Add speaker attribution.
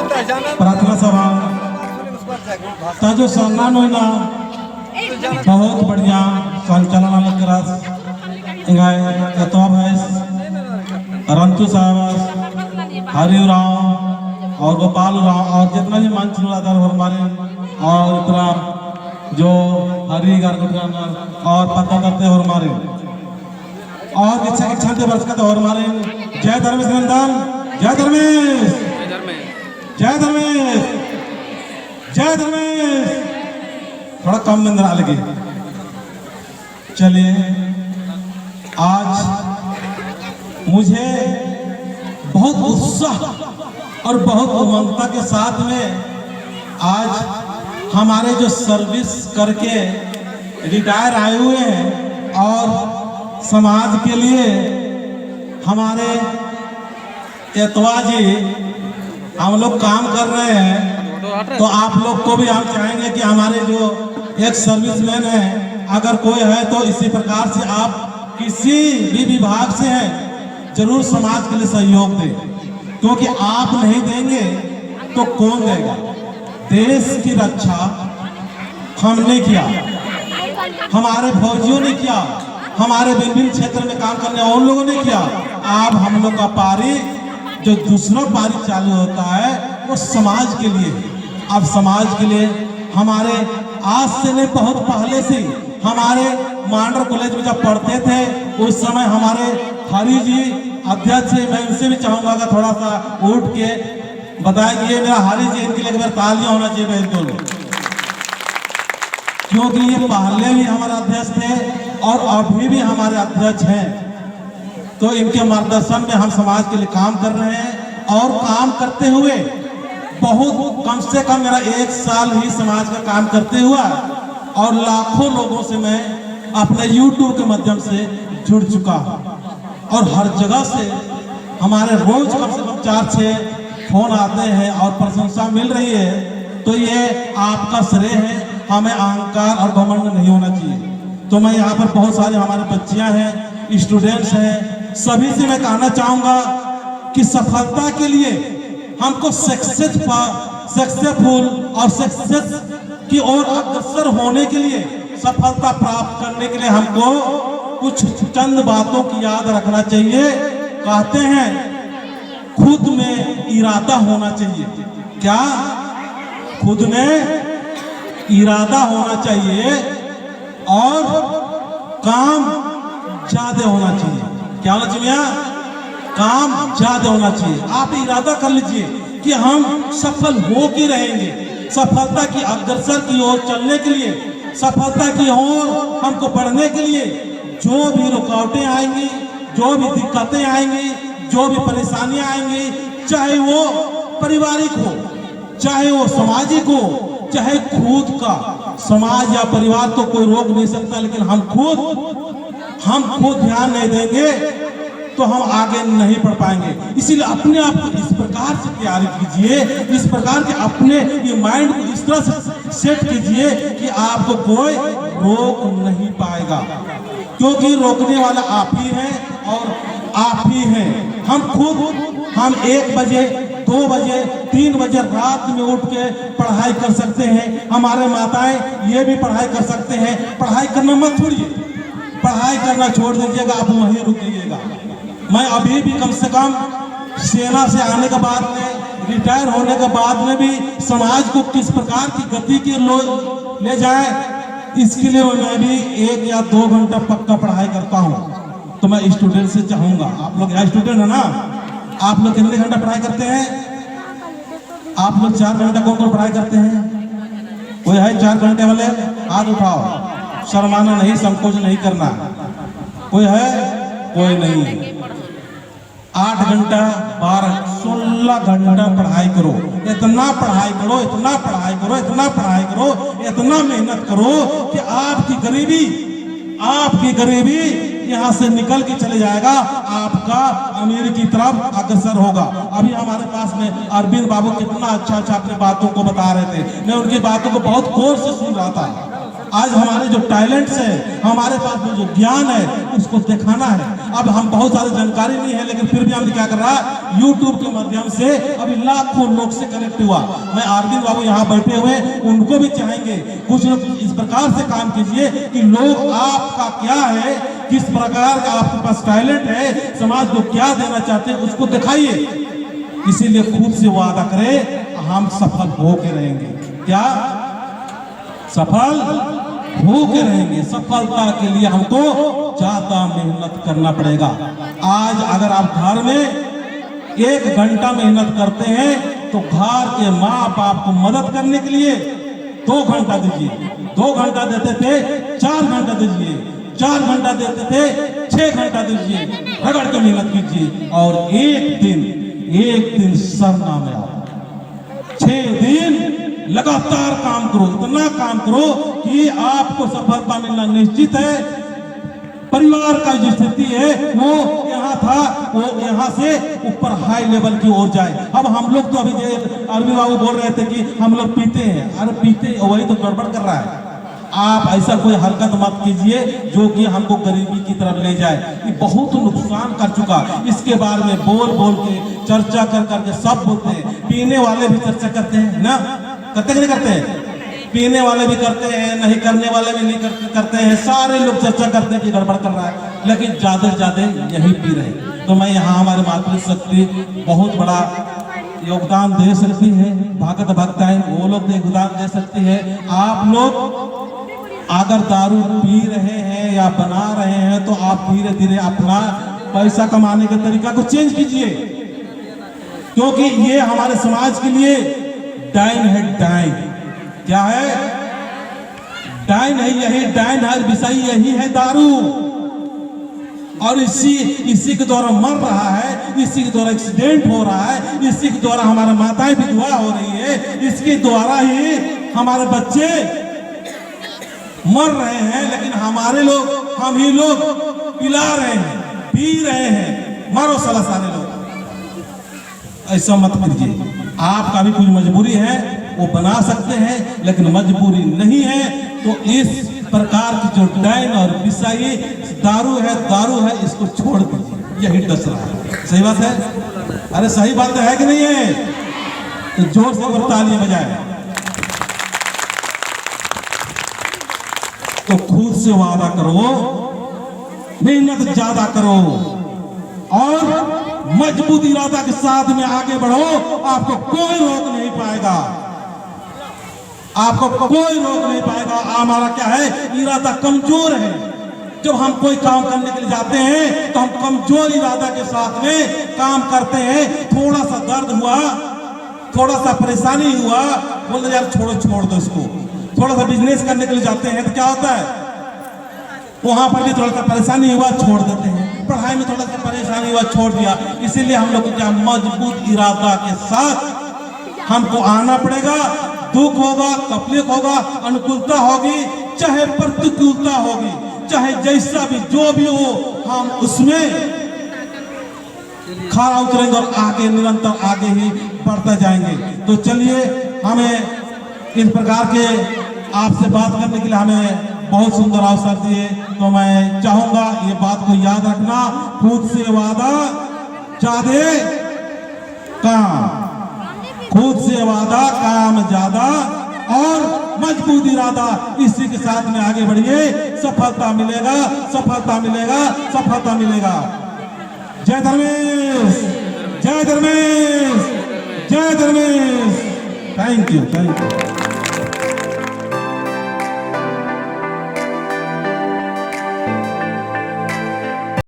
Speaker 1: प्रार्थना सभा ताजो सम्मान होना बहुत बढ़िया संचालन करस इंगाय कतवा भैंस रंतु साहब हरिराव और गोपाल राव और जितना भी मंच था हमारे और इतना जो हरि और पता करते हो हमारे और इच्छा छंद वर्ष का तो हमारे जय धर्मेश नंदन जय धर्मेश जय धर्मेश जय धर्मेश थोड़ा कम में आ लगे। चलिए आज मुझे बहुत उत्साह और बहुत उमंगता के साथ में आज हमारे जो सर्विस करके रिटायर आए हुए हैं और समाज के लिए हमारे एतवा जी हम लोग काम कर रहे हैं, तो आप लोग को भी हम चाहेंगे कि हमारे जो एक सर्विसमैन है अगर कोई है तो इसी प्रकार से आप किसी भी विभाग से हैं जरूर समाज के लिए सहयोग दें, क्योंकि आप नहीं देंगे तो कौन देगा। देश की रक्षा हमने किया, हमारे फौजियों ने किया, हमारे विभिन्न क्षेत्र में काम करने वाले लोगों ने किया। अब हम लोग का पारी जो दूसरा पारी चालू होता है वो समाज के लिए। अब समाज के लिए हमारे आज से नहीं बहुत पहले से हमारे मांडर कॉलेज में जब पढ़ते थे उस समय हमारे हरि जी अध्यक्ष से मैं उनसे भी चाहूंगा कि थोड़ा सा उठ के बताया कि ये मेरा हरि जी इनके लिए एक बार तालियां होना चाहिए बहन दोनों, क्योंकि ये पहले भी हमारे अध्यक्ष थे और अभी भी हमारे अध्यक्ष हैं। तो इनके मार्गदर्शन में हम समाज के लिए काम कर रहे हैं और काम करते हुए बहुत कम से कम मेरा 1 साल ही समाज का काम करते हुआ और लाखों लोगों से मैं अपने YouTube के माध्यम से जुड़ चुका हूँ और हर जगह से हमारे रोज कम से कम 4-6 फोन आते हैं और प्रशंसा मिल रही है। तो ये आपका श्रेय है, हमें अहंकार और घमंड नहीं होना चाहिए। तो मैं यहाँ पर बहुत सारे हमारे बच्चियाँ हैं, स्टूडेंट्स हैं, सभी से मैं कहना चाहूँगा कि सफलता के लिए हमको सक्सेसफुल और सक्सेस की ओर अग्रसर होने के लिए, सफलता प्राप्त करने के लिए हमको कुछ चंद बातों की याद रखना चाहिए। कहते हैं खुद में इरादा होना चाहिए। क्या? खुद में इरादा होना चाहिए और काम ज्यादा होना चाहिए। क्या होना चाहिए? काम ज्यादा होना चाहिए। आप इरादा कर लीजिए कि हम सफल हो के रहेंगे। सफलता की अग्रसर की ओर चलने के लिए, सफलता की ओर हमको बढ़ने के लिए जो भी रुकावटें आएंगी, जो भी दिक्कतें आएंगी, जो भी परेशानियां आएंगी, चाहे वो पारिवारिक हो, चाहे वो सामाजिक हो, चाहे खुद का समाज या परिवार तो कोई रोक नहीं सकता, लेकिन हम खुद ध्यान नहीं देंगे तो हम आगे नहीं बढ़ पाएंगे। इसीलिए अपने आप को इस प्रकार से तैयारी कीजिए, इस प्रकार के अपने ये माइंड को इस तरह से सेट कीजिए कि आपको कोई रोक नहीं पाएगा, क्योंकि रोकने वाला आप ही हैं और आप ही हैं। हम 1 बजे 2 बजे 3 बजे रात में उठ के पढ़ाई कर सकते हैं। हमारे माताएं ये भी पढ़ाई कर सकते हैं। पढ़ाई करना मत छोड़िए, पढ़ाई करना छोड़ दीजिएगा, आप वहीं रुक जाइएगा। मैं अभी भी कम से कम सेना से आने के बाद में, रिटायर होने के बाद में भी समाज को किस प्रकार की गति के ले जाए, इसके लिए मैं भी 1 या 2 घंटा पक्का पढ़ाई करता हूँ। तो मैं स्टूडेंट से चाहूंगा, आप लोग यहाँ स्टूडेंट है ना, आप लोग कितने घंटा पढ़ाई करते हैं? आप लोग 4 घंटा कौन पढ़ाई करते हैं? कोई है 4 घंटे वाले? हाथ उठाओ, शर्माना नहीं, संकोच नहीं करना। कोई है? कोई नहीं। 8 घंटा 12 16 घंटा पढ़ाई करो। इतना पढ़ाई करो, इतना पढ़ाई करो, इतना पढ़ाई करो, इतना मेहनत करो कि आपकी गरीबी यहाँ से निकल के चले जाएगा, आपका अमीर की तरफ अग्रसर होगा। अभी हमारे पास में अरविंद बाबू कितना अच्छा अपनी बातों को बता रहे थे, मैं उनकी बातों को बहुत गौर से सुन रहा था। आज हमारे जो टैलेंट्स है, हमारे पास में जो ज्ञान है, उसको दिखाना है। अब हम बहुत सारी जानकारी नहीं है, लेकिन फिर भी हम क्या कर रहा है, यूट्यूब के माध्यम से अभी लाखों लोग से कनेक्ट हुआ। मैं अरविंद बाबू यहाँ बैठे हुए, उनको भी चाहेंगे कुछ न कुछ इस प्रकार से काम कीजिए कि लोग आपका क्या है, किस प्रकार का आपके पास टैलेंट है, समाज को क्या देना चाहते हैं उसको दिखाइए। इसीलिए खुद से वादा करें हम सफल होके रहेंगे। क्या सफल होके रहेंगे? सफलता के लिए हमको ज्यादा मेहनत करना पड़ेगा। आज अगर आप घर में 1 घंटा मेहनत करते हैं तो घर के माँ बाप को मदद करने के लिए 2 घंटा दीजिए। 2 घंटा देते थे 4 घंटा दीजिए, 4 घंटा देते थे 6 घंटा दीजिए, रगड़ के मेहनत कीजिए और एक दिन सर ना में आओ। 6 दिन लगातार काम करो, इतना काम करो कि आपको सफलता मिलना निश्चित है। परिवार का जो स्थिति है वो यहाँ था, वो यहाँ से ऊपर हाई लेवल की ओर जाए। अब हम लोग तो अभी अरविंद बाबू बोल रहे थे कि हम लोग पीते हैं, अरे पीते वही तो गड़बड़ कर रहा है। आप ऐसा कोई हरकत मत कीजिए जो कि हमको गरीबी की तरफ ले जाए। ये बहुत नुकसान कर चुका, इसके बारे में बोल के चर्चा कर करके सब बोलते हैं। पीने वाले भी चर्चा करते हैं ना, करते कि नहीं करते? पीने वाले भी करते हैं, नहीं करने वाले भी नहीं करते हैं। सारे लोग चर्चा करते हैं कि गड़बड़ कर रहा है, लेकिन ज्यादा से ज्यादा यही पी रहे हैं। तो मैं यहाँ हमारे मातृशक्ति बहुत बड़ा योगदान दे सकती है, भगत भक्ताएं वो लोग योगदान दे सकती है। आप लोग अगर दारू पी रहे हैं या बना रहे हैं तो आप धीरे धीरे अपना पैसा कमाने के तरीका को चेंज कीजिए, क्योंकि ये हमारे समाज के लिए डाइन है। डाइन क्या है? डाइन है, यही डाइन है, विषय यही है दारू। और इसी के द्वारा मर रहा है, इसी के द्वारा एक्सीडेंट हो रहा है, इसी के द्वारा हमारे माताएं विधवा हो रही है, इसके द्वारा ही हमारे बच्चे मर रहे हैं। लेकिन हमारे लोग, हम ही लोग पिला रहे हैं, पी रहे हैं। मारो साला सारे लोग। ऐसा मत कीजिए। आपका भी कुछ मजबूरी है वो बना सकते हैं, लेकिन मजबूरी नहीं है तो इस प्रकार की जो डाइन और विषाई दारू है इसको छोड़ दीजिए। यही डस रहा है। सही बात है? अरे सही बात है कि नहीं है? तो जोर से तालियां बजाए। तो खुद से वादा करो, मेहनत ज्यादा करो और मजबूत इरादा के साथ में आगे बढ़ो। आपको कोई रोक नहीं पाएगा, आपको कोई रोक नहीं पाएगा। हमारा क्या है, इरादा कमजोर है। जब हम कोई काम करने के लिए जाते हैं तो हम कमजोर इरादा के साथ में काम करते हैं। थोड़ा सा दर्द हुआ, थोड़ा सा परेशानी हुआ, बोलते यार छोड़ दो इसको। थोड़ा सा बिजनेस करने के लिए जाते हैं तो क्या होता है, वहां पर भी थोड़ा सा परेशानी हुआ, छोड़ देते हैं। पढ़ाई में थोड़ा सा परेशानी हुआ, छोड़ दिया। इसीलिए हम लोग क्या, मजबूत इरादा के साथ हमको आना पड़ेगा। दुख होगा, तकलीफ होगा, अनुकूलता होगी, चाहे प्रतिकूलता होगी, चाहे जैसा भी जो भी हो, हम उसमें खरा उतरेंगे और आगे निरंतर आगे ही बढ़ते जाएंगे। तो चलिए, हमें इस प्रकार के आपसे बात करने के लिए हमें बहुत सुंदर अवसर दिए। तो मैं चाहूंगा ये बात को याद रखना, खुद से वादा ज्यादा काम, खुद से वादा काम ज्यादा और मजबूत इरादा, इसी के साथ में आगे बढ़िए। सफलता मिलेगा, सफलता मिलेगा, सफलता मिलेगा। जय धर्मेश, जय धर्मेश, जय Dharmesh. Thank you, thank you.